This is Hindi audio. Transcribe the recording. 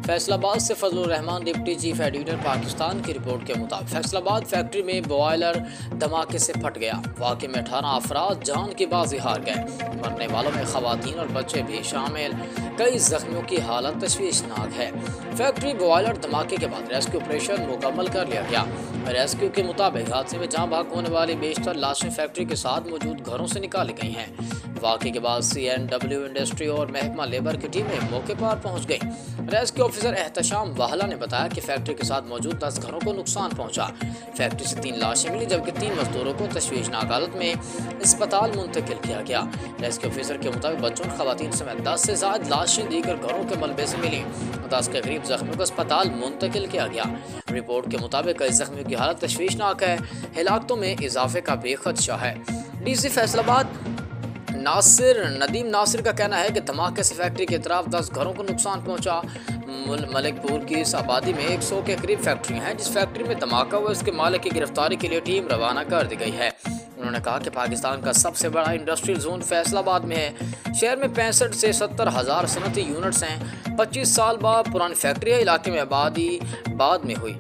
फैसलाबाद से Fazlur Rahman deputy chief editor Pakistan की रिपोर्ट के मुताबिक फैसलाबाद फैक्ट्री में बॉयलर धमाके से फट गया। वाक़े में 18 अफराद जान की बाजी हार गए। मरने वालों में खवातीन और बच्चे भी शामिल। कई जख्मियों की हालत तशवीशनाक है। फैक्ट्री बॉयलर धमाके के बाद रेस्क्यू ऑपरेशन मुकम्मल कर लिया गया। रेस्क्यू के मुताबिक हादसे में जहाँ भाग होने वाली बेशतर लाशें फैक्ट्री के साथ मौजूद घरों से निकाली गई हैं। वाक़े के बाद CNW इंडस्ट्री और महकमा लेबर की टीमें मौके पर पहुंच गई। रेस्क्यू ऑफिसर एहतशाम वाहला ने बताया कि फैक्ट्री के साथ मौजूद 10 घरों को नुकसान पहुंचा। फैक्ट्री से 3 लाशें मिली, जबकि 3 मजदूरों को तशवीशनाक हालत में अस्पताल मुंतकिल किया गया। रेस्क्यू ऑफिसर के मुताबिक बच्चों और खवातीन समेत 10 से ज्यादा लाशें दीगर घरों के मलबे से मिली। 10 के करीब जख्मियों को अस्पताल मुंतकिल किया गया। रिपोर्ट के मुताबिक कई जख्मियों की हालत तशवीशनाक है। हिलाकतों में इजाफे का भी खदशा है। DC फैसलाबाद नदीम नासिर का कहना है कि धमाके से फैक्ट्री की तरफ 10 घरों को नुकसान पहुंचा। मलिकपुर की इस आबादी में 100 के करीब फैक्ट्रियां हैं। जिस फैक्ट्री में धमाका हुआ उसके मालिक की गिरफ्तारी के लिए टीम रवाना कर दी गई है। उन्होंने कहा कि पाकिस्तान का सबसे बड़ा इंडस्ट्रियल जोन फैसलाबाद में है। शहर में 65 से 70 हज़ार सनती यूनिट्स हैं। 25 साल बाद पुरानी फैक्ट्री है। इलाके में आबादी बाद में हुई।